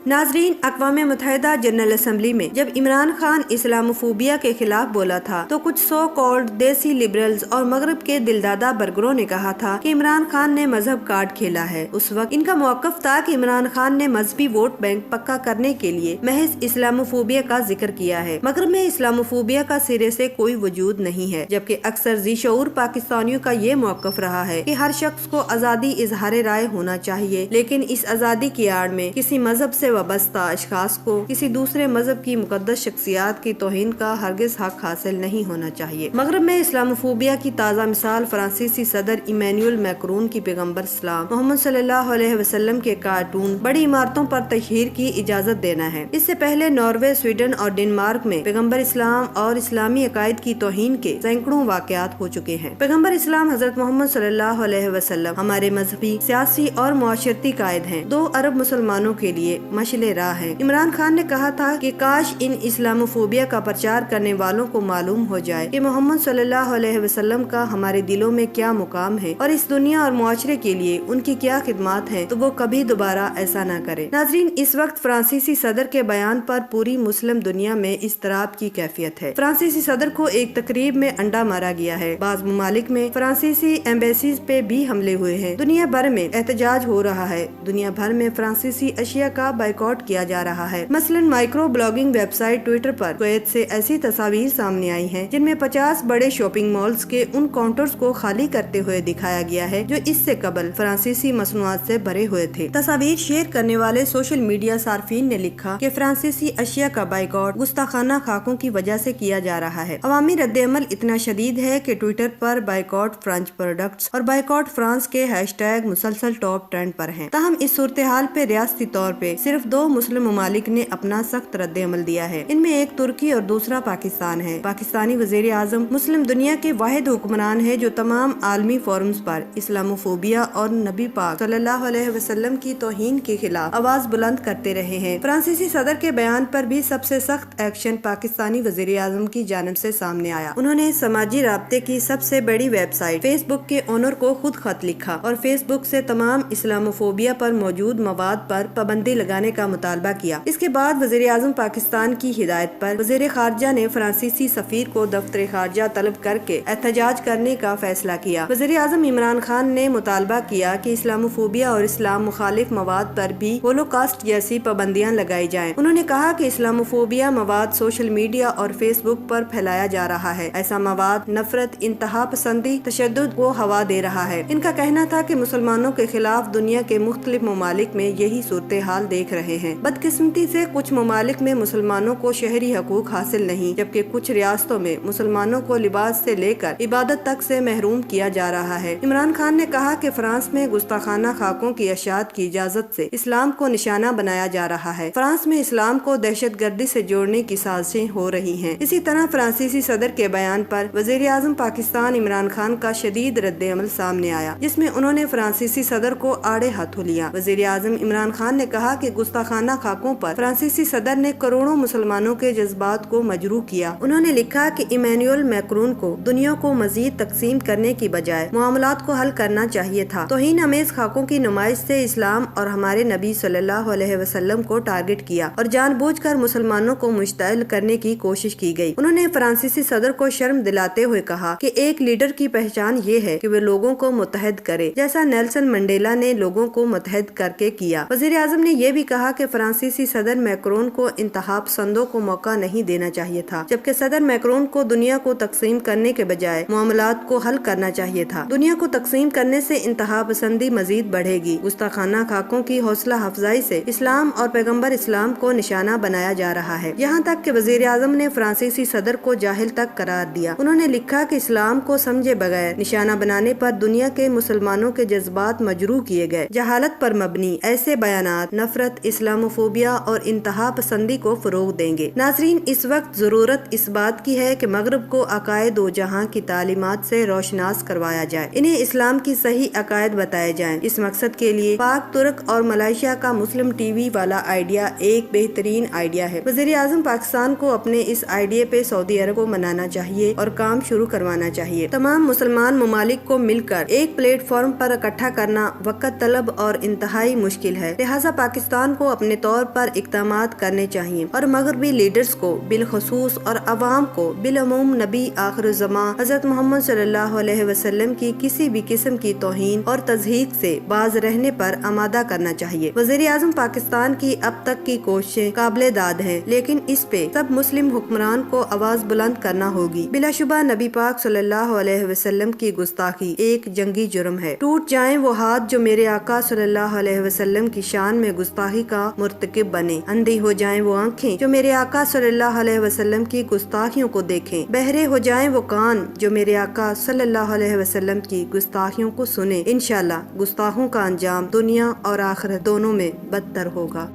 नाजरीन, अक़वाम मुत्तहिदा general assembly में जब इमरान खान इस्लामोफोबिया के खिलाफ बोला था तो कुछ सो कॉल्ड देसी लिबरल्स और मगरब के दिलदादा बरगरों ने कहा था कि इमरान खान ने मजहब कार्ड खेला है। उस वक्त इनका मौक़िफ़ था कि इमरान खान ने मजहबी वोट बैंक पक्का करने के लिए महज इस्लामोफोबिया का जिक्र किया है। मगरब में इस्लामोफोबिया का सिरे से कोई वजूद नहीं है, जबकि अक्सर ज़ी-शऊर पाकिस्तानियों का ये मौक़िफ़ रहा है कि हर शख्स को आज़ादी इज़हार राय होना चाहिए, लेकिन इस आज़ादी की आड़ में किसी मजहब से वाबस्ता अशखास को किसी दूसरे मजहब की मुकद्दस शख्सियात की तौहीन का हरगिज हक हासिल नहीं होना चाहिए। मगरब में इस्लामोफोबिया की ताज़ा मिसाल फ्रांसीसी सदर इमैनुअल मैक्रोन की पैगम्बर इस्लाम मोहम्मद सल्लल्लाहु अलैहि वसल्लम के कार्टून बड़ी इमारतों पर तशहीर की इजाज़त देना है। इससे पहले नॉर्वे, स्वीडन और डेनमार्क में पैगम्बर इस्लाम और इस्लामी अकायद की तौहीन के सैकड़ों वाक़यात हो चुके हैं। पैगम्बर इस्लाम हज़रत मोहम्मद सल्लल्लाहु अलैहि वसल्लम हमारे मजहबी, सियासी और मुआशरती कायद हैं। 2 अरब मुसलमानों के लिए मशले राह है। इमरान खान ने कहा था कि काश इन इस्लामोफोबिया का प्रचार करने वालों को मालूम हो जाए कि मोहम्मद सल्लल्लाहु अलैहि वसल्लम का हमारे दिलों में क्या मुकाम है और इस दुनिया और मुआशरे के लिए उनकी क्या खिदमत है, तो वो कभी दोबारा ऐसा न करे। नाजरीन, इस वक्त फ्रांसीसी सदर के बयान पर पूरी मुस्लिम दुनिया में इस्तराब की कैफियत है। फ्रांसीसी सदर को एक तकरीब में अंडा मारा गया है। बाज़ ममालिक में फ्रांसीसी एम्बेसीज पे भी हमले हुए हैं। दुनिया भर में एहतजाज हो रहा है। दुनिया भर में फ्रांसीसी अशिया का बाइकआउट किया जा रहा है। मसलन माइक्रो ब्लॉगिंग वेबसाइट ट्विटर पर कुवैत से ऐसी तस्वीर सामने आई हैं जिनमें 50 बड़े शॉपिंग मॉल्स के उन काउंटर्स को खाली करते हुए दिखाया गया है जो इससे कबल फ्रांसीसी मसनूआत से भरे हुए थे। तस्वीर शेयर करने वाले सोशल मीडिया सार्फिन ने लिखा कि फ्रांसीसी अशिया का बाइकआउट गुस्ताखाना खाकों की वजह से किया जा रहा है। अवामी रद्द-ए-अमल इतना शदीद है कि ट्विटर पर बाइकआउट फ्रेंच प्रोडक्ट्स और बाइकआउट फ्रांस के हैशटैग मुसलसल टॉप ट्रेंड पर हैं। ताहम इस सूरत हाल पे रियासती तौर पे सिर्फ 2 मुस्लिम ममालिक ने अपना सख्त रद्द अमल दिया है। इनमें एक तुर्की और दूसरा पाकिस्तान है। पाकिस्तानी वज़ीर आज़म मुस्लिम दुनिया के वाहिद हुक्मरान है जो तमाम आलमी फोरम्स पर इस्लामोफोबिया और नबी पाक सल्लल्लाहु अलैहि वसल्लम की तौहीन के खिलाफ आवाज बुलंद करते रहे हैं। फ्रांसीसी सदर के बयान पर भी सबसे सख्त एक्शन पाकिस्तानी वज़ीर आज़म की जानिब से सामने आया। उन्होंने समाजी राब्ते की सबसे बड़ी वेबसाइट फेसबुक के ओनर को खुद खत लिखा और फेसबुक से तमाम इस्लामोफोबिया पर मौजूद मवाद पर पाबंदी लगाने का मुतालबा किया। इसके बाद वज़ीर आज़म पाकिस्तान की हिदायत पर वज़ीर खारजा ने फ्रांसीसी सफीर को दफ्तर खारजा तलब करके एहतजाज करने का फैसला किया। वज़ीर आज़म इमरान खान ने मुतालबा किया कि इस्लामोफोबिया और इस्लाम मुखालिफ मवाद पर भी होलोकॉस्ट जैसी पाबंदियां लगाई जाएं। उन्होंने कहा कि इस्लामोफोबिया मवाद सोशल मीडिया और फेसबुक पर फैलाया जा रहा है। ऐसा मवाद नफरत, इंतहा पसंदी, तशद्दुद को हवा दे रहा है। इनका कहना था कि मुसलमानों के खिलाफ दुनिया के मुख्तलिफ ममालिक में यही सूरत हाल देख रहे हैं। बदकिस्मती से कुछ ममालिक में मुसलमानों को शहरी हकूक हासिल नहीं, जबकि कुछ रियासतों में मुसलमानों को लिबास से लेकर इबादत तक से महरूम किया जा रहा है। इमरान खान ने कहा कि फ्रांस में गुस्ताखाना खाकों की अशात की इजाजत से इस्लाम को निशाना बनाया जा रहा है। फ्रांस में इस्लाम को दहशत गर्दी से जोड़ने की साजिशें हो रही हैं। इसी तरह फ्रांसीसी सदर के बयान पर वज़ीर आज़म पाकिस्तान इमरान खान का शदीद रद्द अमल सामने आया, जिसमें उन्होंने फ्रांसीसी सदर को आड़े हाथों लिया। वज़ीर आज़म इमरान खान ने कहा कि गुस्ताखाना खाकों पर फ्रांसीसी सदर ने करोड़ों मुसलमानों के जज्बात को मजरूह किया। उन्होंने लिखा कि इमैनुअल मैक्रोन को दुनिया को मजीद तकसीम करने की बजाय मामलात को हल करना चाहिए था। तौहीन अमेज खाकों की नुमाइश से इस्लाम और हमारे नबी सल्लल्लाहु अलैहि वसल्लम को टारगेट किया और जानबूझकर मुसलमानों को मुश्तइल करने की कोशिश की गई। उन्होंने फ्रांसीसी सदर को शर्म दिलाते हुए कहा कि एक लीडर की पहचान ये है कि वे लोगों को मुत्तहद करे, जैसा नेल्सन मंडेला ने लोगों को मुत्तहद करके किया। वज़ीर आज़म ने यह भी कहा कि फ्रांसीसी सदर मैक्रोन को इंतहा पसंदों को मौका नहीं देना चाहिए था, जबकि सदर मैक्रोन को दुनिया को तकसीम करने के बजाय मामलात को हल करना चाहिए था। दुनिया को तकसीम करने से इंतहा पसंदी मजीद बढ़ेगी। गुस्ताखाना खाकों की हौसला अफजाई से इस्लाम और पैगम्बर इस्लाम को निशाना बनाया जा रहा है। यहाँ तक कि वज़ीर आज़म ने फ्रांसीसी सदर को जाहिल तक करार दिया। उन्होंने लिखा कि इस्लाम को समझे बगैर निशाना बनाने पर दुनिया के मुसलमानों के जज्बात मजरूह किए गए। जहालत पर मबनी ऐसे बयानात नफरत, इस्लामोफोबिया और इंतहा पसंदी को फरोग देंगे। नाजरीन, इस वक्त जरूरत इस बात की है कि मगरब को अकायद दो जहां की तालीमात से रोशनास करवाया जाए, इन्हें इस्लाम की सही अकायद बताए जाएं। इस मकसद के लिए पाक, तुर्क और मलेशिया का मुस्लिम टीवी वाला आइडिया एक बेहतरीन आइडिया है। वज़ीर आज़म पाकिस्तान को अपने इस आइडिया पे सऊदी अरब को मनाना चाहिए और काम शुरू करवाना चाहिए। तमाम मुसलमान ममालिक को मिलकर एक प्लेटफॉर्म पर इकट्ठा करना वक़्त तलब और इंतहाई मुश्किल है, लिहाजा पाकिस्तान کو اپنے طور پر اقدامات کرنے چاہیے اور مغربی لیڈرز کو بالخصوص اور عوام کو بالعموم نبی آخر الزماں حضرت محمد صلی اللہ علیہ وسلم کی کسی بھی قسم کی توہین اور تضحیک سے باز رہنے پر آمادہ کرنا چاہیے۔ وزیر اعظم پاکستان کی اب تک کی کوششیں قابل داد ہیں، لیکن اس پہ سب مسلم حکمران کو آواز بلند کرنا ہوگی۔ بلا شبہ نبی پاک صلی اللہ علیہ وسلم کی گستاخی ایک جنگی جرم ہے۔ ٹوٹ جائیں وہ ہاتھ جو میرے آقا صلی اللہ علیہ وسلم کی شان میں گستاخی کا مرتکب بنے، اندھی ہو جائیں وہ آنکھیں جو میرے آقا صلی اللہ علیہ وسلم کی گستاخیوں کو دیکھیں، بہرے ہو جائیں وہ کان جو میرے آقا صلی اللہ علیہ وسلم کی گستاخیوں کو سنیں۔ انشاءاللہ گستاخوں کا انجام دنیا اور آخرت دونوں میں بدتر ہوگا۔